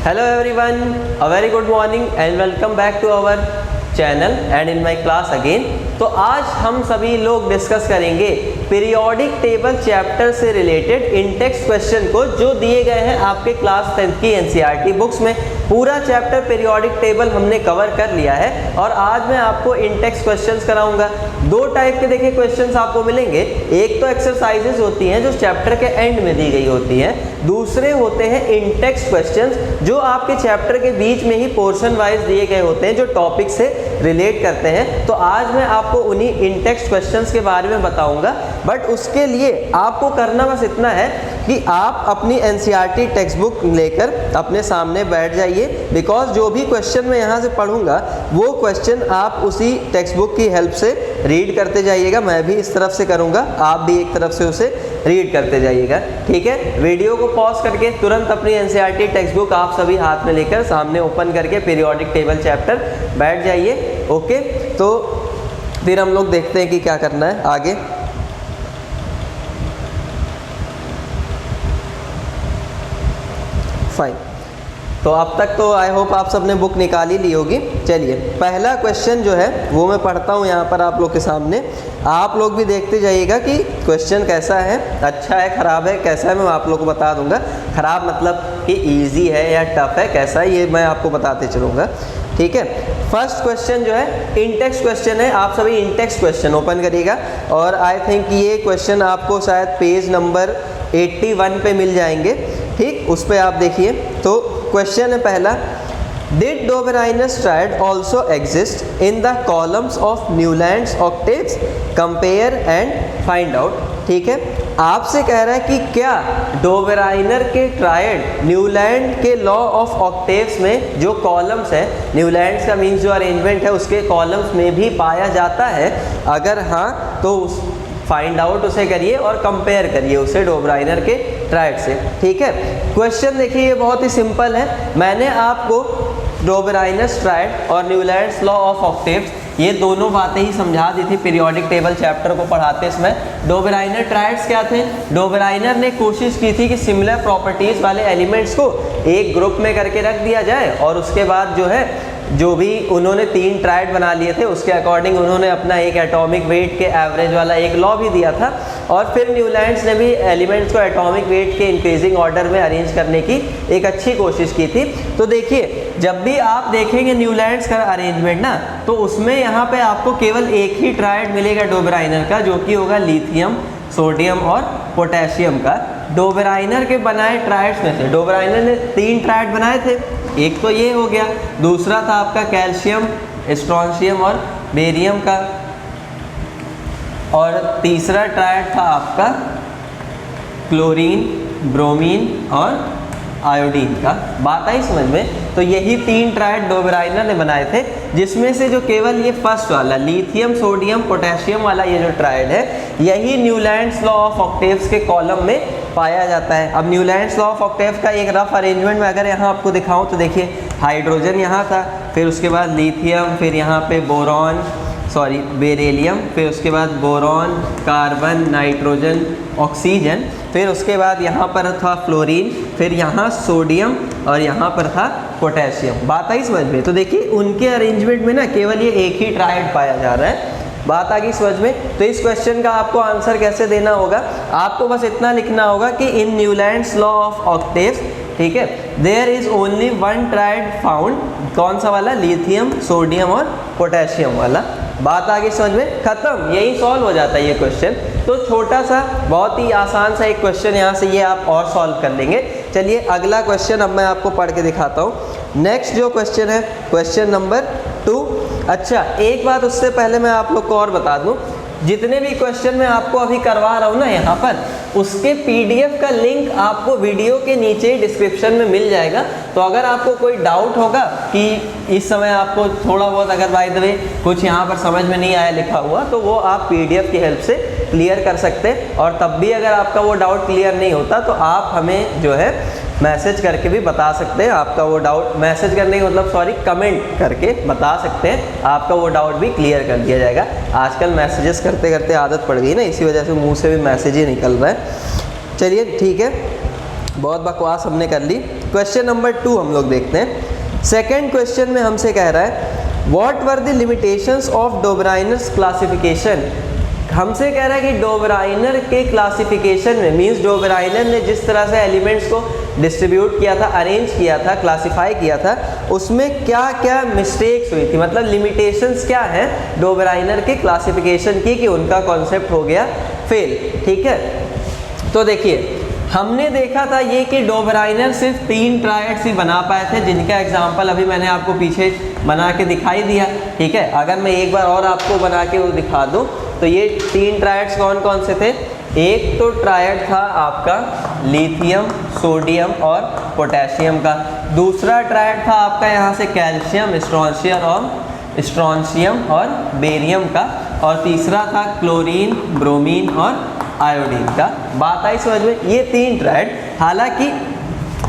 Hello everyone, a very good morning and welcome back to our channel and in my class again। तो आज हम सभी लोग discuss करेंगे पीरियोडिक टेबल चैप्टर से रिलेटेड इंटेक्स क्वेश्चन को जो दिए गए हैं आपके क्लास 10th की एनसीईआरटी बुक्स में। पूरा चैप्टर पीरियोडिक टेबल हमने कवर कर लिया है और आज मैं आपको इंटेक्स क्वेश्चंस कराऊंगा। दो टाइप के देखिए क्वेश्चंस आपको मिलेंगे, एक तो एक्सरसाइजेज होती हैं जो चैप्टर के एंड में दी गई होती हैं, दूसरे होते हैं इंटेक्स क्वेश्चंस जो आपके चैप्टर के बीच में ही पोर्शन वाइज दिए गए होते हैं जो टॉपिक से रिलेट करते हैं। तो आज मैं आपको उन्हीं इंटेक्स क्वेश्चंस के बारे में बताऊंगा, बट उसके लिए आपको करना बस इतना है कि आप अपनी एनसीईआरटी टेक्स्ट बुक लेकर अपने सामने बैठ जाइए, बिकॉज जो भी क्वेश्चन मैं यहाँ से पढ़ूंगा वो क्वेश्चन आप उसी टेक्स्ट बुक की हेल्प से रीड करते जाइएगा। मैं भी इस तरफ से करूँगा, आप भी एक तरफ से उसे रीड करते जाइएगा, ठीक है। वीडियो को पॉज करके तुरंत अपनी एनसीईआरटी टेक्स्ट बुक आप सभी हाथ में लेकर सामने ओपन करके पीरियोडिक टेबल चैप्टर बैठ जाइए, ओके। तो फिर हम लोग देखते हैं कि क्या करना है आगे। फाइन, तो अब तक तो आई होप आप सबने बुक निकाल ही ली होगी। चलिए पहला क्वेश्चन जो है वो मैं पढ़ता हूँ यहाँ पर आप लोग के सामने, आप लोग भी देखते जाइएगा कि क्वेश्चन कैसा है, अच्छा है, ख़राब है, कैसा है, मैं आप लोग को बता दूंगा। ख़राब मतलब कि इजी है या टफ है, कैसा है, ये मैं आपको बताते चलूँगा, ठीक है। फर्स्ट क्वेश्चन जो है इंटेक्स क्वेश्चन है, आप सभी इंटेक्स क्वेश्चन ओपन करिएगा और आई थिंक ये क्वेश्चन आपको शायद पेज नंबर 81 पे मिल जाएंगे, ठीक, उस पर आप देखिए। तो क्वेश्चन है पहला, did Döbereiner's triad also exist in the columns of Newlands octaves, compare and find out, ठीक है। आपसे कह रहा है कि क्या डोबेराइनर के ट्रायड न्यूलैंड के लॉ ऑफ ऑक्टेव्स में जो कॉलम्स है, न्यूलैंड्स का मीन्स जो अरेंजमेंट है उसके कॉलम्स में भी पाया जाता है, अगर हाँ तो फाइंड आउट उसे करिए और कंपेयर करिए उसे डोबेराइनर के ट्रायड से, ठीक है। क्वेश्चन देखिए ये बहुत ही सिंपल है, मैंने आपको डोबेराइनस ट्रायड और न्यूलैंड्स लॉ ऑफ ऑक्टेव्स ये दोनों बातें ही समझा दी थी पीरियोडिक टेबल चैप्टर को पढ़ाते समय। डोबेराइनर ट्रायड्स क्या थे? डोबेराइनर ने कोशिश की थी कि सिमिलर प्रॉपर्टीज़ वाले एलिमेंट्स को एक ग्रुप में करके रख दिया जाए और उसके बाद जो है जो भी उन्होंने 3 ट्रायड बना लिए थे उसके अकॉर्डिंग उन्होंने अपना एक एटॉमिक वेट के एवरेज वाला एक लॉ भी दिया था। और फिर न्यूलैंड्स ने भी एलिमेंट्स को एटॉमिक वेट के इंक्रीजिंग ऑर्डर में अरेंज करने की एक अच्छी कोशिश की थी। तो देखिए जब भी आप देखेंगे न्यूलैंड्स का अरेंजमेंट ना, तो उसमें यहाँ पे आपको केवल एक ही ट्रायड मिलेगा डोबेराइनर का, जो कि होगा लिथियम, सोडियम और पोटेशियम का। डोबेराइनर के बनाए ट्रायड्स में से डोबेराइनर ने 3 ट्रायड बनाए थे, एक तो ये हो गया, दूसरा था आपका कैल्शियम, स्ट्रोंशियम और बेरियम का, और तीसरा ट्रायड था आपका क्लोरीन, ब्रोमीन और आयोडीन का। बात आई समझ में? तो यही 3 ट्रायड डोबेराइनर ने बनाए थे, जिसमें से जो केवल ये फर्स्ट वाला लिथियम, सोडियम, पोटेशियम वाला ये जो ट्रायड है यही न्यूलैंड्स लॉ ऑफ ऑक्टेव्स के कॉलम में पाया जाता है। अब न्यूलैंड्स लॉ ऑफ ऑक्टेव्स का एक रफ अरेंजमेंट में अगर यहाँ आपको दिखाऊं तो देखिए हाइड्रोजन यहाँ था, फिर उसके बाद लिथियम, फिर यहाँ पे बेरिलियम, फिर उसके बाद बोरॉन, कार्बन, नाइट्रोजन, ऑक्सीजन, फिर उसके बाद यहाँ पर था फ्लोरीन, फिर यहाँ सोडियम और यहाँ पर था पोटेशियम। बात आई समझ में? तो देखिए उनके अरेंजमेंट में ना केवल ये एक ही ट्रायड पाया जा रहा है। बात आ गई समझ में? तो इस क्वेश्चन का आपको आंसर कैसे देना होगा, आपको बस इतना लिखना होगा कि in Newlands law of octaves, ठीक है, there is only 1 triad found. कौन सा वाला? लिथियम, सोडियम और पोटेशियम वाला। बात आगे समझ में? खत्म, यही सॉल्व हो जाता है ये क्वेश्चन। तो छोटा सा बहुत ही आसान सा एक क्वेश्चन यहाँ से ये आप और सॉल्व कर लेंगे। चलिए अगला क्वेश्चन अब मैं आपको पढ़ के दिखाता हूँ। नेक्स्ट जो क्वेश्चन है क्वेश्चन नंबर 2। अच्छा एक बात उससे पहले मैं आप लोग को और बता दूँ, जितने भी क्वेश्चन मैं आपको अभी करवा रहा हूँ ना यहाँ पर, उसके पीडीएफ का लिंक आपको वीडियो के नीचे ही डिस्क्रिप्शन में मिल जाएगा। तो अगर आपको कोई डाउट होगा कि इस समय आपको थोड़ा बहुत अगर बाय द वे कुछ यहाँ पर समझ में नहीं आया लिखा हुआ, तो वो आप पीडीएफ की हेल्प से क्लियर कर सकते हैं। और तब भी अगर आपका वो डाउट क्लियर नहीं होता तो आप हमें जो है मैसेज करके भी बता सकते हैं आपका वो डाउट, मैसेज करने का मतलब सॉरी कमेंट करके बता सकते हैं, आपका वो डाउट भी क्लियर कर दिया जाएगा। आजकल मैसेजेस करते करते आदत पड़ गई ना, इसी वजह से मुंह से भी मैसेज ही निकल रहा है। चलिए ठीक है, बहुत बकवास हमने कर ली। क्वेश्चन नंबर 2 हम लोग देखते हैं। सेकेंड क्वेश्चन में हमसे कह रहा है what were the limitations of Dobereiner's classification. हमसे कह रहा है कि डोबराइनर के क्लासिफिकेशन में, मींस डोबराइनर ने जिस तरह से एलिमेंट्स को डिस्ट्रीब्यूट किया था, अरेंज किया था, क्लासिफाई किया था, उसमें क्या क्या मिस्टेक्स हुई थी, मतलब लिमिटेशंस क्या हैं डोबराइनर के क्लासिफिकेशन की कि उनका कॉन्सेप्ट हो गया फेल। ठीक है, तो देखिए हमने देखा था ये कि डोबराइनर सिर्फ 3 ट्रायड्स ही बना पाए थे, जिनका एग्जाम्पल अभी मैंने आपको पीछे बना के दिखाई दिया। ठीक है, अगर मैं एक बार और आपको बना के वो दिखा दूँ तो ये 3 ट्रायड्स कौन कौन से थे। एक तो ट्रायड था आपका लिथियम, सोडियम और पोटेशियम का। दूसरा ट्रायड था आपका यहाँ से कैल्शियम, स्ट्रॉन्शियम और बेरियम का। और तीसरा था क्लोरीन, ब्रोमीन और आयोडीन का। बात आई समझ में। ये 3 ट्रायड, हालांकि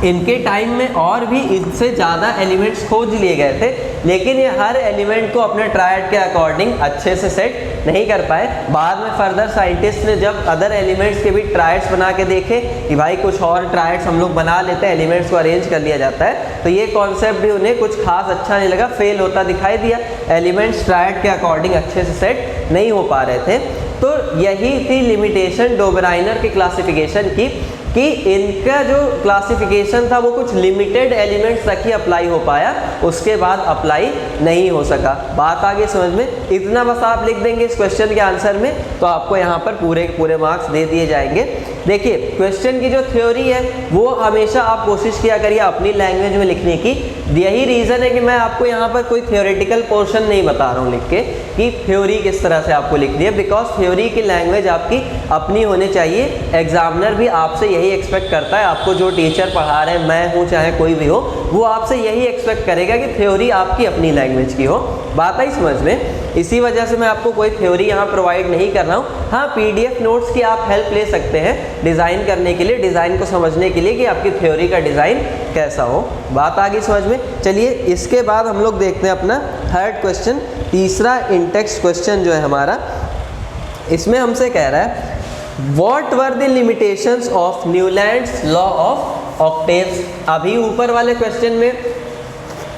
इनके टाइम में और भी इससे ज़्यादा एलिमेंट्स खोज लिए गए थे, लेकिन ये हर एलिमेंट को अपने ट्रायड के अकॉर्डिंग अच्छे से सेट नहीं कर पाए। बाद में फर्दर साइंटिस्ट ने जब अदर एलिमेंट्स के भी ट्रायड्स बना के देखे कि भाई कुछ और ट्रायड्स हम लोग बना लेते हैं, एलिमेंट्स को अरेंज कर लिया जाता है, तो ये कॉन्सेप्ट भी उन्हें कुछ खास अच्छा नहीं लगा, फेल होता दिखाई दिया। एलिमेंट्स ट्रायड के अकॉर्डिंग अच्छे से सेट नहीं हो पा रहे थे। तो यही थी लिमिटेशन डोबराइनर के क्लासिफिकेशन की कि इनका जो क्लासिफिकेशन था वो कुछ लिमिटेड एलिमेंट्स तक ही अप्लाई हो पाया, उसके बाद अप्लाई नहीं हो सका। बात आगे समझ में। इतना बस आप लिख देंगे इस क्वेश्चन के आंसर में तो आपको यहाँ पर पूरे मार्क्स दे दिए जाएंगे। देखिए क्वेश्चन की जो थ्योरी है वो हमेशा आप कोशिश किया करिए अपनी लैंग्वेज में लिखने की। यही रीज़न है कि मैं आपको यहाँ पर कोई थ्योरेटिकल पोर्शन नहीं बता रहा हूँ लिख के कि थ्योरी किस तरह से आपको लिखनी है, बिकॉज थ्योरी की लैंग्वेज आपकी अपनी होनी चाहिए। एग्जामिनर भी आपसे यही एक्सपेक्ट करता है, आपको जो टीचर पढ़ा रहे हैं, मैं हूँ चाहे कोई भी हो, वो आपसे यही एक्सपेक्ट करेगा कि थ्योरी आपकी अपनी लैंग्वेज की हो। बात आई समझ में। इसी वजह से मैं आपको कोई थ्योरी यहाँ प्रोवाइड नहीं कर रहा हूँ। हाँ, पीडीएफ नोट्स की आप हेल्प ले सकते हैं डिज़ाइन करने के लिए, डिज़ाइन को समझने के लिए कि आपकी थ्योरी का डिज़ाइन कैसा हो। बात आ गई समझ में। चलिए इसके बाद हम लोग देखते हैं अपना थर्ड क्वेश्चन, तीसरा इंटेक्स्ट क्वेश्चन जो है हमारा। इसमें हमसे कह रहा है what were the limitations of Newlands law of octaves. अभी ऊपर वाले क्वेश्चन में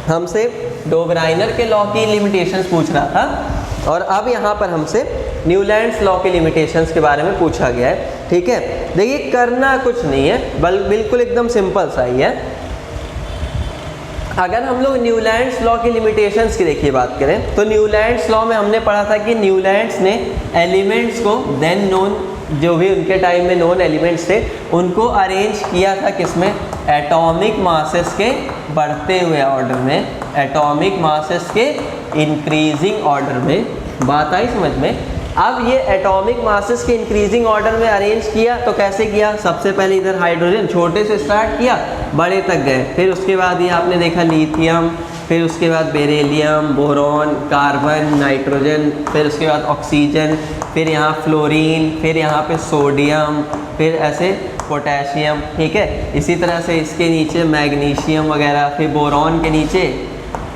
हमसे डोबराइनर के लॉ की लिमिटेशंस पूछ रहा था और अब यहाँ पर हमसे न्यूलैंड्स लॉ के लिमिटेशंस के बारे में पूछा गया है। ठीक है, देखिए करना कुछ नहीं है, बिल्कुल एकदम सिंपल सा ही है। अगर हम लोग न्यूलैंड्स लॉ की लिमिटेशंस की देखिए बात करें तो न्यूलैंड्स लॉ में हमने पढ़ा था कि न्यूलैंड्स ने एलिमेंट्स को देन नोन, जो भी उनके टाइम में नोन एलिमेंट्स थे, उनको अरेंज किया था किसमें, एटॉमिक मासेस के बढ़ते हुए ऑर्डर में, एटॉमिक मासेस के इंक्रीजिंग ऑर्डर में। बात आई समझ में। अब ये एटॉमिक मासेस के इंक्रीजिंग ऑर्डर में अरेंज किया तो कैसे किया, सबसे पहले इधर हाइड्रोजन छोटे से स्टार्ट किया, बड़े तक गए, फिर उसके बाद ये आपने देखा लिथियम, फिर उसके बाद बेरिलियम, बोरॉन, कार्बन, नाइट्रोजन, फिर उसके बाद ऑक्सीजन, फिर यहाँ फ्लोरीन, फिर यहाँ पे सोडियम, फिर ऐसे पोटेशियम। ठीक है, इसी तरह से इसके नीचे मैग्नीशियम वगैरह, फिर बोरॉन के नीचे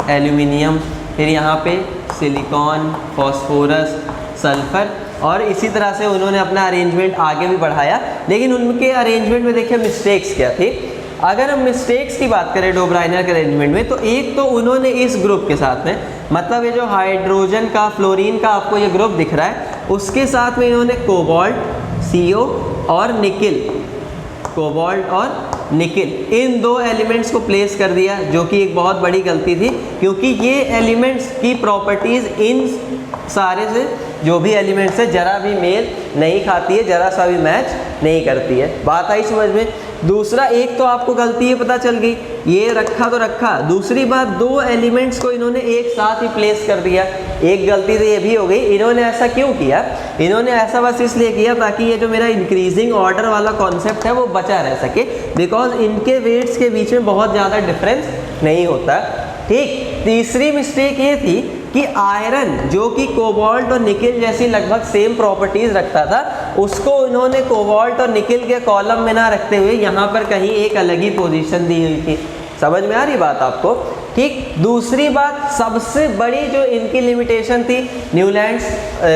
एल्यूमिनियम, फिर यहाँ पे सिलिकॉन, फॉस्फोरस, सल्फर, और इसी तरह से उन्होंने अपना अरेंजमेंट आगे भी बढ़ाया। लेकिन उनके अरेंजमेंट में देखिए मिस्टेक्स क्या थी। अगर हम मिस्टेक्स की बात करें डोबराइनर के अरेंजमेंट में, तो एक तो उन्होंने इस ग्रुप के साथ में, मतलब ये जो हाइड्रोजन का, फ्लोरीन का आपको ये ग्रुप दिख रहा है, उसके साथ में इन्होंने कोबाल्ट, CO और निकिल, कोबाल्ट और निकिल, इन 2 एलिमेंट्स को प्लेस कर दिया, जो कि एक बहुत बड़ी गलती थी, क्योंकि ये एलिमेंट्स की प्रॉपर्टीज़ इन सारे से जो भी एलिमेंट्स है जरा भी मेल नहीं खाती है, जरा सा भी मैच नहीं करती है। बात आई समझ में। दूसरा, एक तो आपको गलती ये पता चल गई, ये रखा तो रखा, दूसरी बात 2 एलिमेंट्स को इन्होंने एक साथ ही प्लेस कर दिया। एक गलती तो ये भी हो गई, इन्होंने ऐसा क्यों किया, इन्होंने ऐसा बस इसलिए किया ताकि ये जो मेरा इंक्रीजिंग ऑर्डर वाला कॉन्सेप्ट है वो बचा रह सके, बिकॉज इनके वेट्स के बीच में बहुत ज़्यादा डिफरेंस नहीं होता। ठीक। तीसरी मिस्टेक ये थी कि आयरन, जो कि कोबाल्ट और निकिल जैसी लगभग सेम प्रॉपर्टीज़ रखता था, उसको उन्होंने कोबाल्ट और निकिल के कॉलम में ना रखते हुए यहाँ पर कहीं एक अलग ही पोजीशन दी हुई थी। समझ में आ रही बात आपको। ठीक। दूसरी बात, सबसे बड़ी जो इनकी लिमिटेशन थी न्यूलैंड्स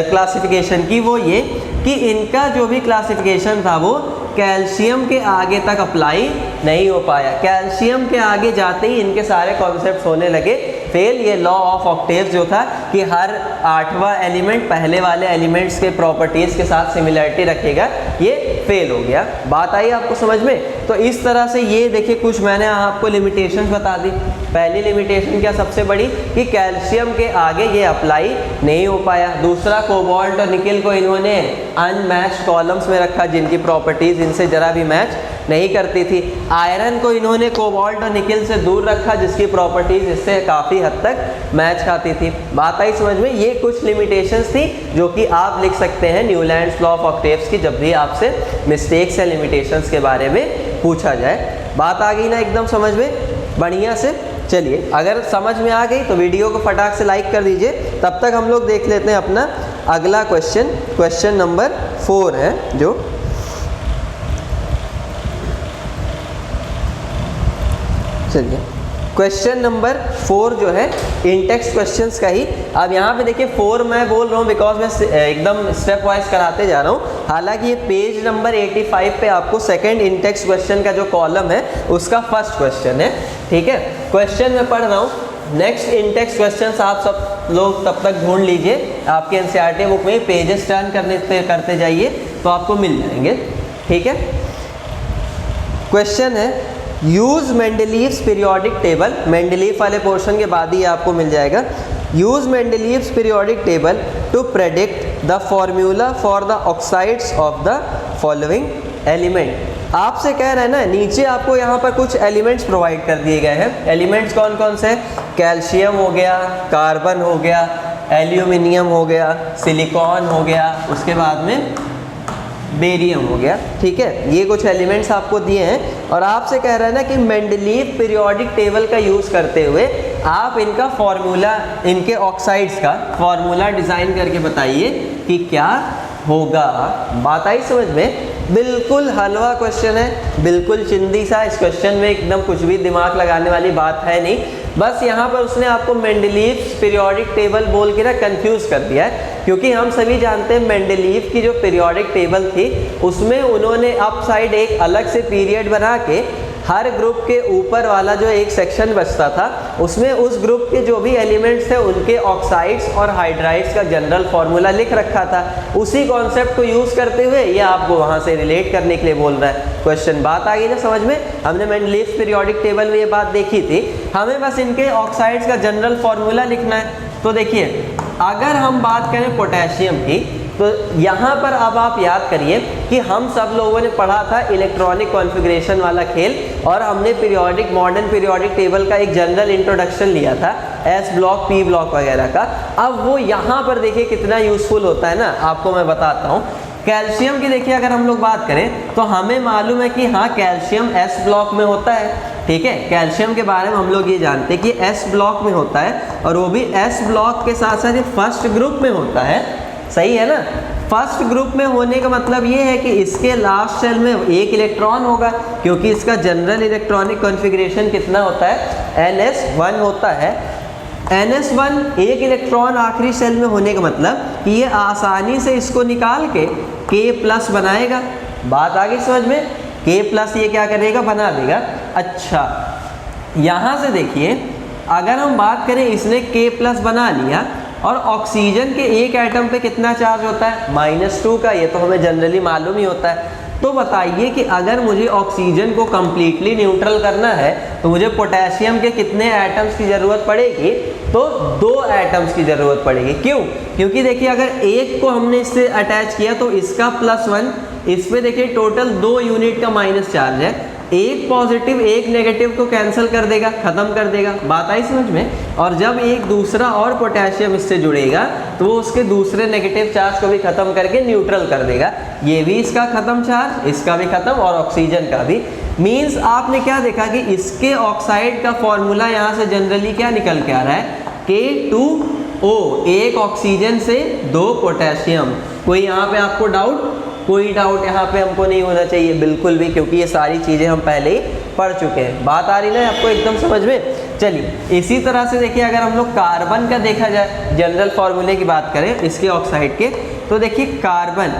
क्लासिफिकेशन की, वो ये कि इनका जो भी क्लासिफिकेशन था वो कैल्शियम के आगे तक अप्लाई नहीं हो पाया। कैल्शियम के आगे जाते ही इनके सारे कॉन्सेप्ट होने लगे फेल। ये लॉ ऑफ ऑक्टेव्स जो था कि हर 8वां एलिमेंट पहले वाले एलिमेंट्स के प्रॉपर्टीज़ के साथ सिमिलरिटी रखेगा, ये फेल हो गया। बात आई आपको समझ में? तो इस तरह से ये देखिए कुछ मैंने आपको लिमिटेशंस बता दी। पहली लिमिटेशन क्या सबसे बड़ी, कि कैल्शियम के आगे ये अप्लाई नहीं हो पाया। दूसरा, कोबाल्ट और निकेल को इन्होंने अनमैच्ड कॉलम्स में रखा जिनकी प्रॉपर्टीज़ इनसे ज़रा भी मैच नहीं करती थी। आयरन को इन्होंने कोबाल्ट और निकेल से दूर रखा जिसकी प्रॉपर्टीज़ इससे काफ़ी हद तक मैच खाती थी। बात आई समझ में? ये कुछ लिमिटेशंस थी जो कि आप लिख सकते हैं न्यूलैंड्स लॉ ऑफ ऑक्टेव्स की जब भी आपसे मिस्टेक्स या लिमिटेशंस के बारे में पूछा जाए। बात आ गई ना एकदम समझ में बढ़िया से? चलिए, अगर समझ में आ गई तो वीडियो को फटाक से लाइक कर दीजिए। तब तक हम लोग देख लेते हैं अपना अगला क्वेश्चन। क्वेश्चन नंबर 4 है जो, चलिए क्वेश्चन नंबर 4 जो है इंटेक्स क्वेश्चंस का ही। अब यहाँ पे देखिए 4 मैं बोल रहा हूँ बिकॉज मैं एकदम स्टेप वाइज कराते जा रहा हूँ। हालांकि ये पेज नंबर 85 पे आपको सेकंड इंटेक्स क्वेश्चन का जो कॉलम है उसका फर्स्ट क्वेश्चन है, ठीक है। क्वेश्चन मैं पढ़ रहा हूँ। नेक्स्ट इंटेक्स क्वेश्चन आप सब लोग तब तक ढूंढ लीजिए, आपके एनसीईआरटी बुक में पेजेस टर्न करते जाइए तो आपको मिल जाएंगे, ठीक है। क्वेश्चन है, use Mendeleev's periodic table. Mendeleev वाले पोर्शन के बाद ही आपको मिल जाएगा। Use Mendeleev's periodic table to predict the formula for the oxides of the following element. आपसे कह रहे हैं ना, नीचे आपको यहाँ पर कुछ एलिमेंट्स प्रोवाइड कर दिए गए हैं। एलिमेंट्स कौन कौन से? कैल्शियम हो गया, कार्बन हो गया, एल्यूमिनियम हो गया, सिलिकॉन हो गया, उसके बाद में बेरियम हो गया, ठीक है। ये कुछ एलिमेंट्स आपको दिए हैं और आपसे कह रहा है ना कि मेंडलीव पीरियोडिक टेबल का यूज़ करते हुए आप इनका फॉर्मूला, इनके ऑक्साइड्स का फॉर्मूला डिज़ाइन करके बताइए कि क्या होगा। बात आई समझ में? बिल्कुल हलवा क्वेश्चन है, बिल्कुल चिंदी सा। इस क्वेश्चन में एकदम कुछ भी दिमाग लगाने वाली बात है नहीं। बस यहाँ पर उसने आपको मेंडलीव्स पीरियोडिक टेबल बोल के ना कंफ्यूज कर दिया है, क्योंकि हम सभी जानते हैं मेंडलीव की जो पीरियोडिक टेबल थी उसमें उन्होंने अप साइड एक अलग से पीरियड बना के हर ग्रुप के ऊपर वाला जो एक सेक्शन बचता था उसमें उस ग्रुप के जो भी एलिमेंट्स थे उनके ऑक्साइड्स और हाइड्राइड्स का जनरल फार्मूला लिख रखा था। उसी कॉन्सेप्ट को यूज़ करते हुए ये आपको वहाँ से रिलेट करने के लिए बोल रहा है क्वेश्चन। बात आ गई ना समझ में? हमने मेंडलीव पीरियोडिक टेबल में ये बात देखी थी, हमें बस इनके ऑक्साइड्स का जनरल फार्मूला लिखना है। तो देखिए, अगर हम बात करें पोटेशियम की तो यहाँ पर अब आप याद करिए कि हम सब लोगों ने पढ़ा था इलेक्ट्रॉनिक कॉन्फ़िगरेशन वाला खेल और हमने पीरियोडिक, मॉडर्न पीरियोडिक टेबल का एक जनरल इंट्रोडक्शन लिया था, एस ब्लॉक, पी ब्लॉक वगैरह का। अब वो यहाँ पर देखिए कितना यूज़फुल होता है ना, आपको मैं बताता हूँ। कैल्शियम की देखिए अगर हम लोग बात करें तो हमें मालूम है कि हाँ कैल्शियम एस ब्लॉक में होता है, ठीक है। कैल्शियम के बारे में हम लोग ये जानते हैं कि एस ब्लॉक में होता है और वो भी एस ब्लॉक के साथ साथ ये फर्स्ट ग्रुप में होता है, सही है ना। फर्स्ट ग्रुप में होने का मतलब ये है कि इसके लास्ट शेल में एक इलेक्ट्रॉन होगा, क्योंकि इसका जनरल इलेक्ट्रॉनिक कॉन्फ़िगरेशन कितना होता है? NS1 होता है। NS1 एक इलेक्ट्रॉन आखिरी सेल में होने का मतलब कि ये आसानी से इसको निकाल के K+ बनाएगा। बात आ गई समझ में? K+ ये क्या करेगा? बना देगा। अच्छा, यहाँ से देखिए अगर हम बात करें, इसने K+ बना लिया और ऑक्सीजन के एक एटम पे कितना चार्ज होता है? -2 का। ये तो हमें जनरली मालूम ही होता है। तो बताइए कि अगर मुझे ऑक्सीजन को कम्प्लीटली न्यूट्रल करना है तो मुझे पोटेशियम के कितने एटम्स की ज़रूरत पड़ेगी? तो 2 एटम्स की ज़रूरत पड़ेगी। क्यों? क्योंकि देखिए अगर एक को हमने इससे अटैच किया तो इसका +1, इस पर देखिए टोटल 2 यूनिट का माइनस चार्ज है। एक पॉजिटिव एक नेगेटिव को कैंसिल कर देगा, ख़त्म कर देगा। बात आई समझ में? और जब एक दूसरा और पोटेशियम इससे जुड़ेगा तो वो उसके दूसरे नेगेटिव चार्ज को भी ख़त्म करके न्यूट्रल कर देगा। ये भी इसका ख़त्म चार्ज, इसका भी ख़त्म और ऑक्सीजन का भी। मीन्स आपने क्या देखा कि इसके ऑक्साइड का फॉर्मूला यहाँ से जनरली क्या निकल के आ रहा है? K2O, एक ऑक्सीजन से 2 पोटेशियम। कोई यहाँ पे आपको डाउट? कोई डाउट यहाँ पे हमको नहीं होना चाहिए बिल्कुल भी, क्योंकि ये सारी चीज़ें हम पहले ही पढ़ चुके हैं। बात आ रही ना आपको एकदम समझ में? चलिए, इसी तरह से देखिए अगर हम लोग कार्बन का देखा जाए, जनरल फार्मूले की बात करें इसके ऑक्साइड के, तो देखिए कार्बन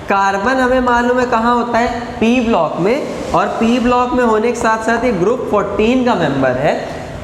कार्बन हमें मालूम है कहाँ होता है, पी ब्लॉक में, और पी ब्लॉक में होने के साथ साथ ये ग्रुप 14 का मेंबर है।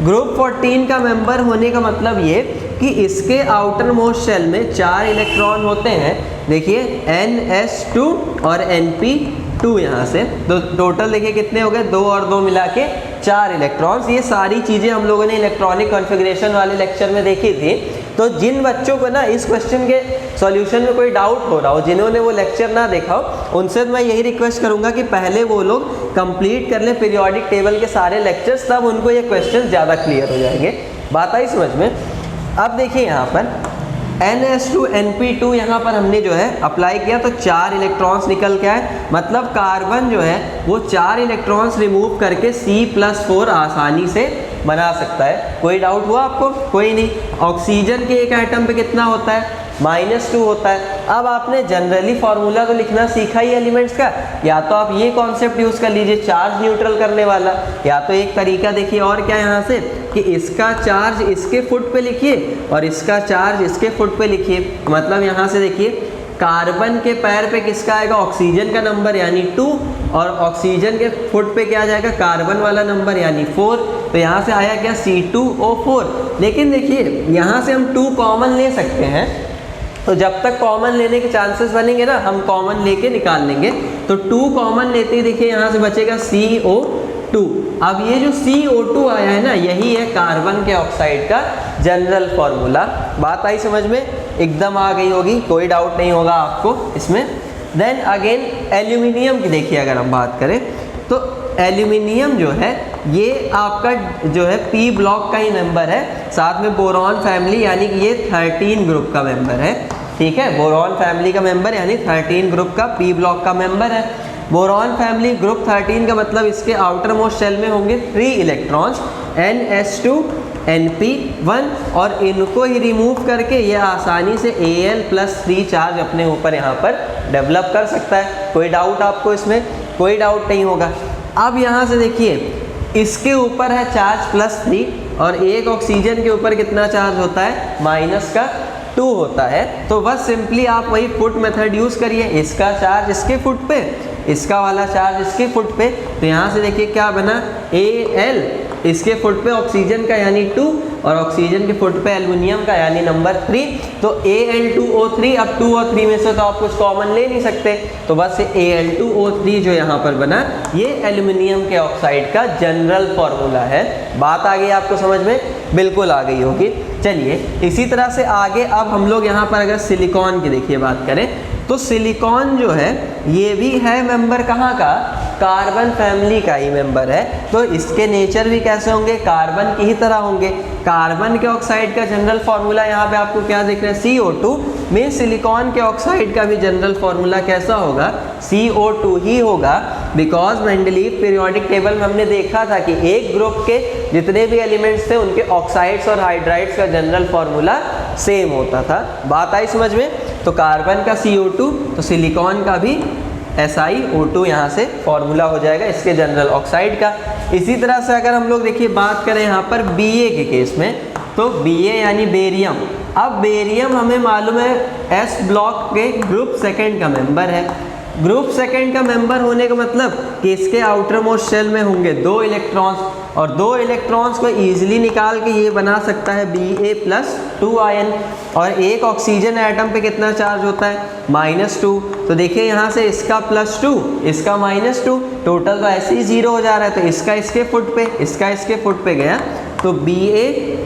ग्रुप 14 का मेंबर होने का मतलब ये कि इसके आउटर मोस्ट शेल में 4 इलेक्ट्रॉन होते हैं। देखिए NS2 और NP2 यहाँ से, तो टोटल देखिए कितने हो गए, 2 और 2 मिला के 4 इलेक्ट्रॉन्स। ये सारी चीज़ें हम लोगों ने इलेक्ट्रॉनिक कॉन्फ़िगरेशन वाले लेक्चर में देखी थी। तो जिन बच्चों को ना इस क्वेश्चन के सॉल्यूशन में कोई डाउट हो रहा हो, जिन्होंने वो लेक्चर ना देखा हो, उनसे मैं यही रिक्वेस्ट करूंगा कि पहले वो लोग कंप्लीट कर लें पीरियोडिक टेबल के सारे लेक्चर्स, तब उनको ये क्वेश्चन ज़्यादा क्लियर हो जाएंगे। बात आई समझ में। अब देखिए यहाँ पर NS2 NP2 यहाँ पर हमने जो है अप्लाई किया तो 4 इलेक्ट्रॉन्स निकल के आए, मतलब कार्बन जो है वो 4 इलेक्ट्रॉन्स रिमूव करके C+4 आसानी से बना सकता है। कोई डाउट हुआ आपको? कोई नहीं। ऑक्सीजन के एक एटम पे कितना होता है, -2 होता है। अब आपने जनरली फार्मूला तो लिखना सीखा ही एलिमेंट्स का, या तो आप ये कॉन्सेप्ट यूज़ कर लीजिए चार्ज न्यूट्रल करने वाला, या तो एक तरीका देखिए और क्या यहाँ से कि इसका चार्ज इसके फुट पे लिखिए और इसका चार्ज इसके फुट पे लिखिए। मतलब यहाँ से देखिए कार्बन के पैर पे किसका आएगा, ऑक्सीजन का नंबर यानी 2, और ऑक्सीजन के फुट पे क्या आ जाएगा, कार्बन वाला नंबर यानी 4। तो यहाँ से आया क्या, C2O4। लेकिन देखिए यहाँ से हम 2 कॉमन ले सकते हैं, तो जब तक कॉमन लेने के चांसेस बनेंगे ना, हम कॉमन लेके निकाल लेंगे। तो 2 कॉमन लेते ही देखिए यहाँ से बचेगा CO2। अब ये जो CO2 आया है ना, यही है कार्बन के ऑक्साइड का जनरल फॉर्मूला। बात आई समझ में, एकदम आ गई होगी, कोई डाउट नहीं होगा आपको इसमें। देन अगेन एल्यूमिनियम की देखिए अगर हम बात करें तो एल्यूमिनियम जो है ये आपका जो है पी ब्लॉक का ही मेंबर है, साथ में बोरॉन फैमिली यानी कि ये 13 ग्रुप का मेंबर है। ठीक है, बोरॉन फैमिली का मेंबर यानी 13 ग्रुप का पी ब्लॉक का मेंबर है। बोरॉन फैमिली ग्रुप 13 का मतलब इसके आउटर मोस्ट शेल में होंगे 3 इलेक्ट्रॉन्स NS2 NP1, और इनको ही रिमूव करके ये आसानी से Al+3 चार्ज अपने ऊपर यहाँ पर डेवलप कर सकता है। कोई डाउट आपको इसमें? कोई डाउट नहीं होगा। अब यहाँ से देखिए इसके ऊपर है चार्ज +3 और एक ऑक्सीजन के ऊपर कितना चार्ज होता है, -2 होता है। तो बस सिंपली आप वही फुट मेथड यूज़ करिए, इसका चार्ज इसके फुट पे, इसका वाला चार्ज इसके फुट पे। तो यहाँ से देखिए क्या बना, Al इसके फुट पे ऑक्सीजन का यानी 2 और ऑक्सीजन के फुट पे एल्युमिनियम का यानी नंबर 3। तो Al2O3, अब 2 और 3 में से तो आप कुछ कॉमन ले नहीं सकते, तो बस Al2O3 जो यहाँ पर बना ये एल्युमिनियम के ऑक्साइड का जनरल फॉर्मूला है। बात आ गई आपको समझ में? बिल्कुल आ गई होगी। चलिए इसी तरह से आगे अब हम लोग यहाँ पर अगर सिलिकॉन की देखिए बात करें तो सिलिकॉन जो है ये भी है मेंबर कहाँ का, कार्बन फैमिली का ही मेंबर है। तो इसके नेचर भी कैसे होंगे, कार्बन की ही तरह होंगे। कार्बन के ऑक्साइड का जनरल फार्मूला यहाँ पे आपको क्या दिख रहा है, CO2 में सिलिकॉन के ऑक्साइड का भी जनरल फार्मूला कैसा होगा, CO2 ही होगा। बिकॉज मेंडलीव पीरियोडिक टेबल में हमने देखा था कि एक ग्रुप के जितने भी एलिमेंट्स थे उनके ऑक्साइड्स और हाइड्राइड्स का जनरल फार्मूला सेम होता था। बात आई समझ में? तो कार्बन का CO2 तो सिलिकॉन का भी SiO2 यहाँ से फॉर्मूला हो जाएगा इसके जनरल ऑक्साइड का। इसी तरह से अगर हम लोग देखिए बात करें यहाँ पर Ba के केस में, तो Ba यानी बेरियम। अब बेरियम हमें मालूम है S ब्लॉक के ग्रुप 2 का मेंबर है। ग्रुप 2 का मेंबर होने का मतलब कि इसके आउटर मोस्ट शेल में होंगे 2 इलेक्ट्रॉन्स, और 2 इलेक्ट्रॉन्स को ईजिली निकाल के ये बना सकता है Ba+2 आयन। और एक ऑक्सीजन एटम पे कितना चार्ज होता है, -2। तो देखिए यहाँ से इसका +2 इसका -2, टोटल तो ऐसे ही 0 हो जा रहा है। तो इसका इसके फुट पे, इसका इसके फुट पे गया, तो Ba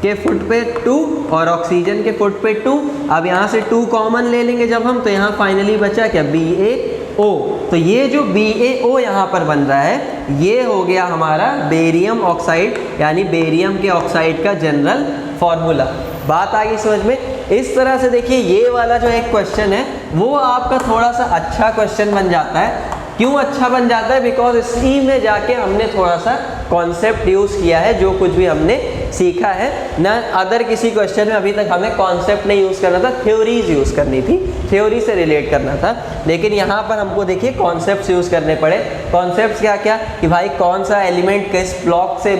के फुट पे 2 और ऑक्सीजन के फुट पे 2। अब यहाँ से 2 कॉमन ले लेंगे जब हम, तो यहाँ फाइनली बचा क्या, BaO। तो ये जो BaO यहाँ पर बन रहा है ये हो गया हमारा बेरियम ऑक्साइड यानी बेरियम के ऑक्साइड का जनरल फॉर्मूला। बात आ गई समझ में? इस तरह से देखिए ये वाला जो एक क्वेश्चन है वो आपका थोड़ा सा अच्छा क्वेश्चन बन जाता है। क्यों अच्छा बन जाता है, बिकॉज इसी में जाके हमने थोड़ा सा कॉन्सेप्ट यूज़ किया है, जो कुछ भी हमने सीखा है ना। अदर किसी क्वेश्चन में अभी तक हमें कॉन्सेप्ट नहीं यूज़ करना था, थ्योरीज यूज़ करनी थी, थ्योरी से रिलेट करना था। लेकिन यहाँ पर हमको देखिए कॉन्सेप्ट्स यूज़ करने पड़े। कॉन्सेप्ट्स क्या क्या कि भाई कौन सा एलिमेंट किस ब्लॉक से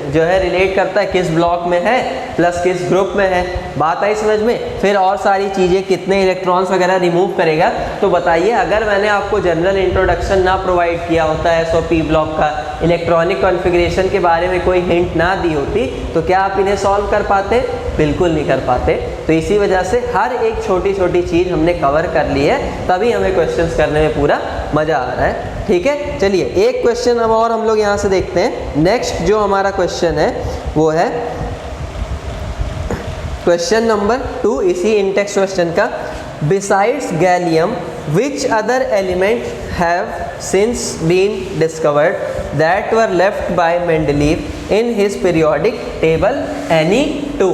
जो है रिलेट करता है, किस ब्लॉक में है प्लस किस ग्रुप में है, बात आई समझ में। फिर और सारी चीज़ें कितने इलेक्ट्रॉन्स वगैरह रिमूव करेगा। तो बताइए अगर मैंने आपको जनरल इंट्रोडक्शन ना प्रोवाइड किया होता SOP ब्लॉक का, इलेक्ट्रॉनिक कॉन्फ़िगरेशन के बारे में कोई हिंट ना दी होती, तो क्या आप इन्हें सॉल्व कर पाते? बिल्कुल नहीं कर पाते। तो इसी वजह से हर एक छोटी छोटी चीज़ हमने कवर कर ली है, तभी हमें क्वेश्चंस करने में पूरा मज़ा आ रहा है। ठीक है, चलिए एक क्वेश्चन अब और हम लोग यहाँ से देखते हैं। नेक्स्ट जो हमारा क्वेश्चन है वो है क्वेश्चन नंबर 2 इसी इंटेक्स्ट क्वेश्चन का। Besides gallium which other element have since been discovered that were left by Mendeleev in his periodic table? any two।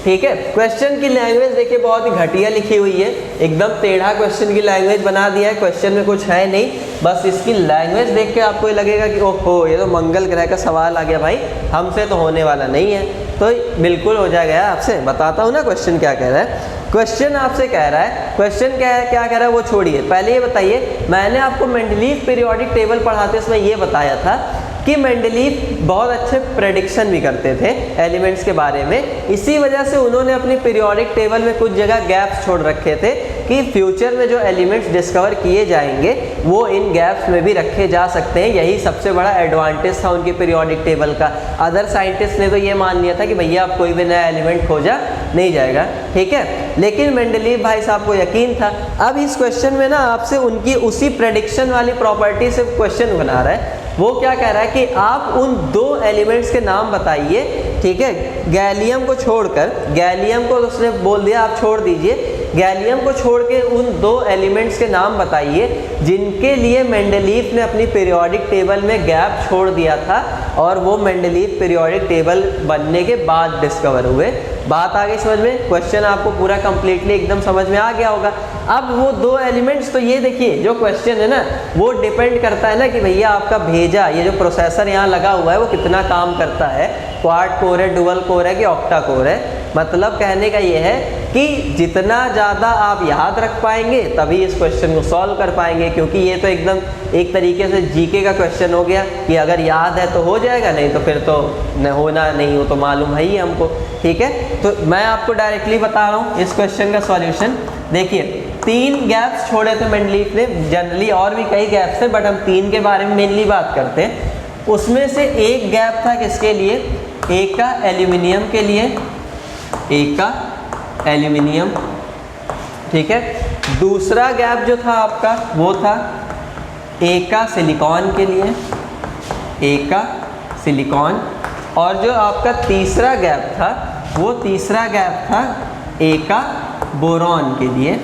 ठीक है, क्वेश्चन की लैंग्वेज देखिए बहुत ही घटिया लिखी हुई है, एकदम टेढ़ा क्वेश्चन की लैंग्वेज बना दिया है। क्वेश्चन में कुछ है नहीं, बस इसकी लैंग्वेज देख के आपको ये लगेगा कि ओहो ये तो मंगल ग्रह का सवाल आ गया भाई, हमसे तो होने वाला नहीं है। तो बिल्कुल हो जाएगा आपसे, बताता हूँ ना क्वेश्चन क्या कह रहा है। क्वेश्चन आपसे कह रहा है, क्वेश्चन क्या कह रहा है वो छोड़िए, पहले ये बताइए, मैंने आपको मेंडलीव पीरियोडिक टेबल पढ़ाते समय ये बताया था कि मेंडलीव बहुत अच्छे प्रेडिक्शन भी करते थे एलिमेंट्स के बारे में। इसी वजह से उन्होंने अपनी पीरियोडिक टेबल में कुछ जगह गैप्स छोड़ रखे थे कि फ्यूचर में जो एलिमेंट्स डिस्कवर किए जाएंगे वो इन गैप्स में भी रखे जा सकते हैं। यही सबसे बड़ा एडवांटेज था उनकी पीरियोडिक टेबल का। अदर साइंटिस्ट ने तो ये मान लिया था कि भैया अब कोई भी नया एलिमेंट खोजा नहीं जाएगा, ठीक है, लेकिन मेंडलीव भाई साहब को यकीन था। अब इस क्वेश्चन में ना आपसे उनकी उसी प्रेडिक्शन वाली प्रॉपर्टी से क्वेश्चन बना रहा है। वो क्या कह रहा है कि आप उन दो एलिमेंट्स के नाम बताइए, ठीक है, गैलियम को छोड़कर, गैलियम को उसने बोल दिया आप छोड़ दीजिए, गैलियम को छोड़ के उन दो एलिमेंट्स के नाम बताइए जिनके लिए मेंडलीव ने अपनी पीरियोडिक टेबल में गैप छोड़ दिया था और वो मेंडलीव पीरियोडिक टेबल बनने के बाद डिस्कवर हुए। बात आ गई समझ में? क्वेश्चन आपको पूरा कंप्लीटली एकदम समझ में आ गया होगा। अब वो दो एलिमेंट्स, तो ये देखिए जो क्वेश्चन है ना वो डिपेंड करता है ना कि भैया आपका भेजा ये जो प्रोसेसर यहाँ लगा हुआ है वो कितना काम करता है, क्वाड कोर है, डुअल कोर है कि ऑक्टा कोर है। मतलब कहने का ये है कि जितना ज़्यादा आप याद रख पाएंगे तभी इस क्वेश्चन को सॉल्व कर पाएंगे, क्योंकि ये तो एकदम एक तरीके से जीके का क्वेश्चन हो गया कि अगर याद है तो हो जाएगा, नहीं तो फिर तो न होना नहीं हो तो मालूम है ही हमको, ठीक है। तो मैं आपको डायरेक्टली बता रहा हूँ इस क्वेश्चन का सॉल्यूशन। देखिए 3 गैप्स छोड़े थे मेंडलीव ने, जनरली और भी कई गैप्स थे बट हम 3 के बारे में मेनली बात करते हैं। उसमें से एक गैप था किसके लिए? एक का एल्यूमिनियम के लिए, एक का एल्यूमिनियम, ठीक है। दूसरा गैप जो था आपका वो था एक का सिलिकॉन के लिए, एक का सिलिकॉन, और जो आपका तीसरा गैप था वो तीसरा गैप था एक का बोरॉन के लिए,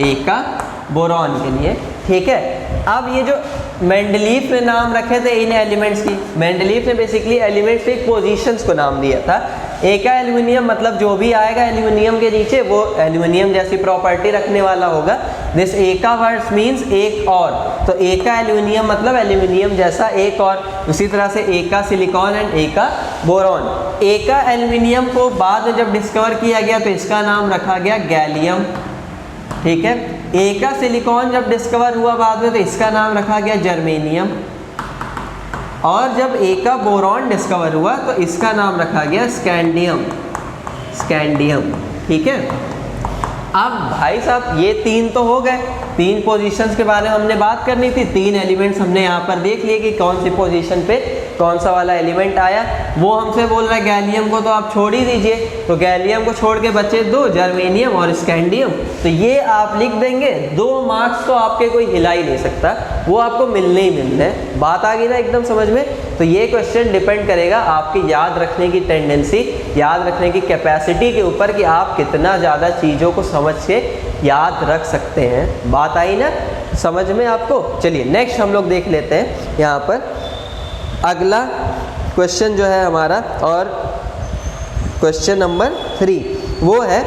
एक का बोरॉन के लिए, ठीक है। अब ये जो मेंडलीव ने नाम रखे थे इन एलिमेंट्स की, मेंडलीव ने बेसिकली एलिमेंट्स की पोजीशंस को नाम दिया था। एका एल्यूमिनियम मतलब जो भी आएगा एल्यूमिनियम के नीचे वो एल्यूमिनियम जैसी प्रॉपर्टी रखने वाला होगा। दिस एका वर्ड्स मीन्स एक और, तो एका एल्यूमिनियम मतलब एल्यूमिनियम जैसा एक और। उसी तरह से एका सिलिकॉन एंड एका बोरॉन। एका एल्यूमिनियम को बाद में जब डिस्कवर किया गया तो इसका नाम रखा गया गैलियम, ठीक है। एका सिलिकॉन जब डिस्कवर हुआ बाद में तो इसका नाम रखा गया जर्मेनियम, और जब एका बोरॉन डिस्कवर हुआ तो इसका नाम रखा गया स्कैंडियम, स्कैंडियम, ठीक है। अब भाई साहब ये 3 तो हो गए, 3 पोजीशंस के बारे में हमने बात करनी थी, 3 एलिमेंट्स हमने यहाँ पर देख लिए कि कौन सी पोजीशन पे कौन सा वाला एलिमेंट आया। वो हमसे बोल रहा है गैलियम को तो आप छोड़ ही दीजिए, तो गैलियम को छोड़ के बचे 2, जर्मेनियम और स्कैंडियम। तो ये आप लिख देंगे, 2 मार्क्स तो आपके कोई हिला ही नहीं सकता, वो आपको मिलने ही मिलने हैं। बात आ गई ना एकदम समझ में? तो ये क्वेश्चन डिपेंड करेगा आपकी याद रखने की टेंडेंसी, याद रखने की कैपेसिटी के ऊपर कि आप कितना ज़्यादा चीज़ों को समझ के याद रख सकते हैं। बात आई ना समझ में आपको? चलिए नेक्स्ट हम लोग देख लेते हैं यहाँ पर अगला क्वेश्चन जो है हमारा, और क्वेश्चन नंबर 3 वो है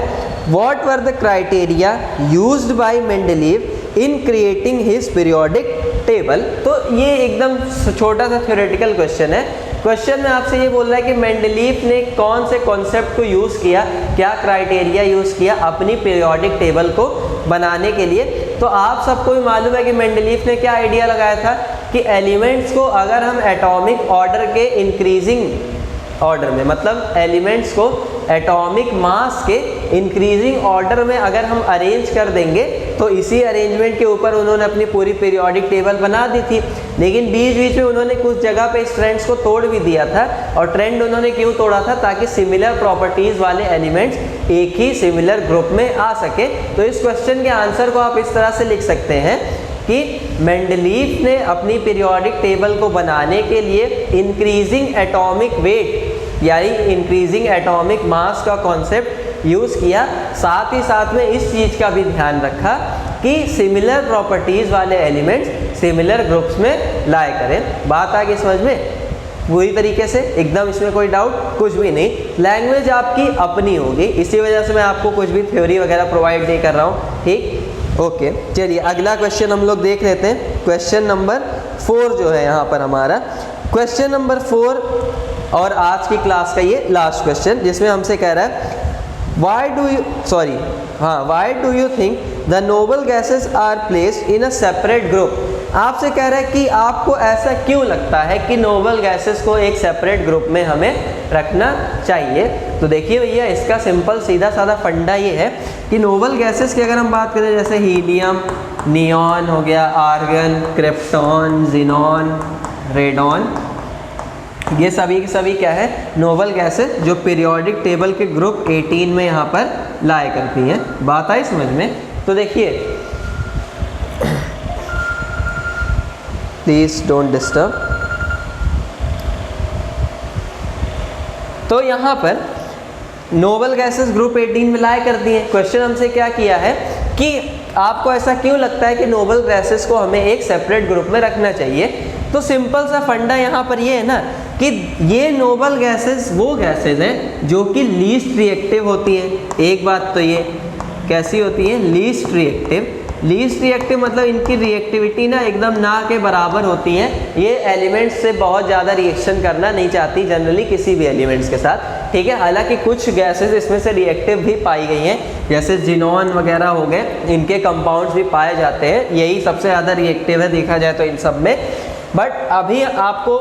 what were the criteria used by Mendeleev in creating his periodic table. तो ये एकदम छोटा सा थ्योरेटिकल क्वेश्चन है। क्वेश्चन में आपसे ये बोल रहा है कि मेंडलीव ने कौन से कॉन्सेप्ट को यूज़ किया, क्या क्राइटेरिया यूज़ किया अपनी पीरियोडिक टेबल को बनाने के लिए। तो आप सबको भी मालूम है कि मेंडलीव ने क्या आइडिया लगाया था कि एलिमेंट्स को अगर हम एटॉमिक ऑर्डर के इंक्रीजिंग ऑर्डर में, मतलब एलिमेंट्स को एटॉमिक मास के इंक्रीजिंग ऑर्डर में अगर हम अरेंज कर देंगे, तो इसी अरेंजमेंट के ऊपर उन्होंने अपनी पूरी पीरियोडिक टेबल बना दी थी। लेकिन बीच बीच में उन्होंने कुछ जगह पे इस ट्रेंड्स को तोड़ भी दिया था। और ट्रेंड उन्होंने क्यों तोड़ा था? ताकि सिमिलर प्रॉपर्टीज़ वाले एलिमेंट्स एक ही सिमिलर ग्रुप में आ सके। तो इस क्वेश्चन के आंसर को आप इस तरह से लिख सकते हैं कि मेंडलीफ ने अपनी पीरियोडिक टेबल को बनाने के लिए इंक्रीजिंग एटॉमिक वेट यानी इंक्रीजिंग एटॉमिक मास का कॉन्सेप्ट यूज़ किया। साथ ही साथ में इस चीज़ का भी ध्यान रखा कि सिमिलर प्रॉपर्टीज़ वाले एलिमेंट्स सिमिलर ग्रुप्स में लाया करें। बात आ गई समझ में पूरी तरीके से? एकदम इसमें कोई डाउट कुछ भी नहीं। लैंग्वेज आपकी अपनी होगी, इसी वजह से मैं आपको कुछ भी थ्योरी वगैरह प्रोवाइड नहीं कर रहा हूँ। ठीक, ओके। चलिए अगला क्वेश्चन हम लोग देख लेते हैं। क्वेश्चन नंबर 4 जो है यहाँ पर हमारा क्वेश्चन नंबर 4 और आज की क्लास का ये लास्ट क्वेश्चन, जिसमें हमसे कह रहा है why do you think the noble gases are placed in a separate group. आपसे कह रहा है कि आपको ऐसा क्यों लगता है कि नोबल गैसेस को एक सेपरेट ग्रुप में हमें रखना चाहिए। तो देखिए भैया, इसका सिंपल सीधा साधा फंडा ये है कि नोबल गैसेस की अगर हम बात करें, जैसे हीलियम, नियॉन हो गया, आर्गन, क्रिप्टॉन, जिनॉन, रेडॉन, ये सभी के सभी क्या है? नोबल गैसेस जो पीरियोडिक टेबल के ग्रुप 18 में यहाँ पर लाया करती हैं। बात आई समझ में? तो देखिए, प्लीज डोंट डिस्टर्ब। तो यहाँ पर नोबल गैसेस ग्रुप 18 में लाया करती हैं। क्वेश्चन हमसे क्या किया है कि आपको ऐसा क्यों लगता है कि नोबल गैसेस को हमें एक सेपरेट ग्रुप में रखना चाहिए। तो सिंपल सा फंडा यहाँ पर ये है ना कि ये नोबल गैसेस वो गैसेस हैं जो कि लीस्ट रिएक्टिव होती हैं। एक बात तो ये कैसी होती है? Least reactive. लीस्ट रिएक्टिव मतलब इनकी रिएक्टिविटी ना एकदम ना के बराबर होती है। ये एलिमेंट्स से बहुत ज़्यादा रिएक्शन करना नहीं चाहती जनरली किसी भी एलिमेंट्स के साथ। ठीक है, हालांकि कुछ गैसेस इसमें से रिएक्टिव भी पाई गई हैं, जैसे जिनॉन वगैरह हो गए, इनके कंपाउंड्स भी पाए जाते हैं। यही सबसे ज़्यादा रिएक्टिव है देखा जाए तो इन सब में। बट अभी आपको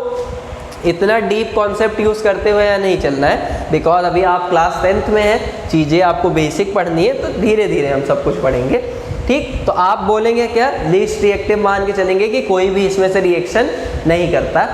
इतना डीप कॉन्सेप्ट यूज़ करते हुए या नहीं चलना है, बिकॉज अभी आप क्लास 10th में हैं, चीज़ें आपको बेसिक पढ़नी है, तो धीरे धीरे हम सब कुछ पढ़ेंगे। ठीक, तो आप बोलेंगे क्या? लीस्ट रिएक्टिव मान के चलेंगे कि कोई भी इसमें से रिएक्शन नहीं करता।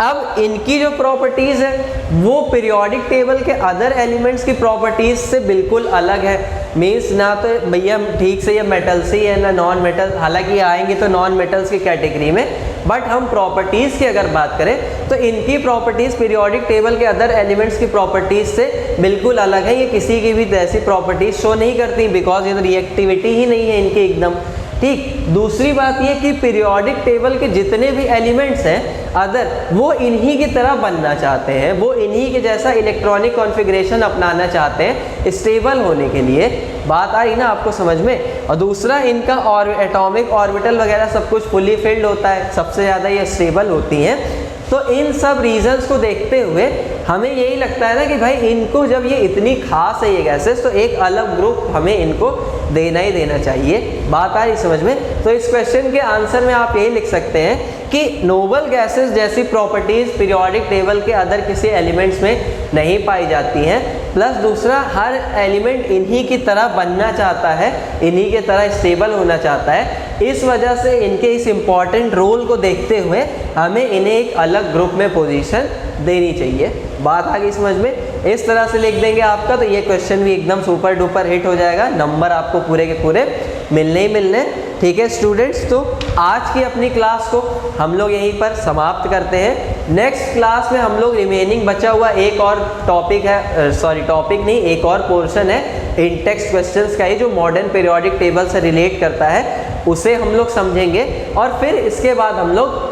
अब इनकी जो प्रॉपर्टीज़ है वो पीरियोडिक टेबल के अदर एलिमेंट्स की प्रॉपर्टीज़ से बिल्कुल अलग है। मीन्स ना तो भैया ठीक से ये मेटल्स ही है ना नॉन मेटल, हालांकि आएंगे तो नॉन मेटल्स की कैटेगरी में। बट हम प्रॉपर्टीज़ की अगर बात करें तो इनकी प्रॉपर्टीज़ पीरियोडिक टेबल के अदर एलिमेंट्स की प्रॉपर्टीज़ से बिल्कुल अलग है। ये किसी की भी ऐसी प्रॉपर्टीज़ शो नहीं करती, बिकॉज ये तो रिएक्टिविटी ही नहीं है इनकी एकदम। ठीक, दूसरी बात ये कि पीरियोडिक टेबल के जितने भी एलिमेंट्स हैं अदर, वो इन्हीं की तरह बनना चाहते हैं, वो इन्हीं के जैसा इलेक्ट्रॉनिक कॉन्फ़िगरेशन अपनाना चाहते हैं स्टेबल होने के लिए। बात आ रही ना आपको समझ में? और दूसरा, इनका और एटॉमिक ऑर्बिटल वगैरह सब कुछ फुली फिल्ड होता है, सबसे ज़्यादा ये स्टेबल होती हैं। तो इन सब रीजंस को देखते हुए हमें यही लगता है ना कि भाई इनको जब ये इतनी खास है ये गैसेस, तो एक अलग ग्रुप हमें इनको देना ही देना चाहिए। बात आ रही समझ में? तो इस क्वेश्चन के आंसर में आप यही लिख सकते हैं कि नोबल गैसेस जैसी प्रॉपर्टीज़ पीरियोडिक टेबल के अदर किसी एलिमेंट्स में नहीं पाई जाती हैं। प्लस दूसरा, हर एलिमेंट इन्हीं की तरह बनना चाहता है, इन्हीं के तरह स्टेबल होना चाहता है। इस वजह से इनके इस इम्पॉर्टेंट रोल को देखते हुए हमें इन्हें एक अलग ग्रुप में पोजीशन देनी चाहिए। बात आ गई समझ में? इस तरह से लिख देंगे आपका, तो ये क्वेश्चन भी एकदम सुपर डुपर हिट हो जाएगा, नंबर आपको पूरे के पूरे मिलने ही मिलने। ठीक है स्टूडेंट्स, तो आज की अपनी क्लास को हम लोग यहीं पर समाप्त करते हैं। नेक्स्ट क्लास में हम लोग रिमेनिंग बचा हुआ एक और टॉपिक है, टॉपिक नहीं, एक और पोर्शन है इन टेक्स्ट क्वेश्चंस का ही, जो मॉडर्न पीरियोडिक टेबल से रिलेट करता है, उसे हम लोग समझेंगे। और फिर इसके बाद हम लोग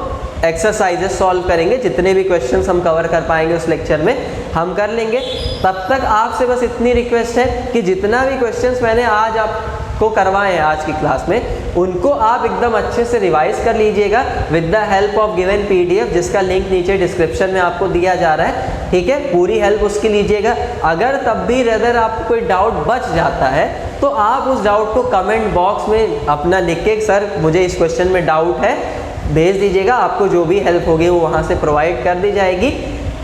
एक्सरसाइजेस सॉल्व करेंगे। जितने भी क्वेश्चंस हम कवर कर पाएंगे उस लेक्चर में हम कर लेंगे। तब तक आपसे बस इतनी रिक्वेस्ट है कि जितना भी क्वेश्चंस मैंने आज आपको करवाए हैं आज की क्लास में, उनको आप एकदम अच्छे से रिवाइज कर लीजिएगा with the help of given PDF, जिसका लिंक नीचे डिस्क्रिप्शन में आपको दिया जा रहा है। ठीक है, पूरी हेल्प उसकी लीजिएगा। अगर तब भी रेदर आपको कोई डाउट बच जाता है तो आप उस डाउट को कमेंट बॉक्स में अपना लिख के, सर मुझे इस क्वेश्चन में डाउट है, भेज दीजिएगा, आपको जो भी हेल्प होगी वो वहाँ से प्रोवाइड कर दी जाएगी।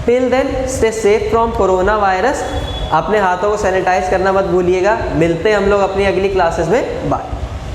Till then stay safe from corona virus. अपने हाथों को सैनिटाइज करना मत भूलिएगा। मिलते हैं हम लोग अपनी अगली क्लासेस में। बाय।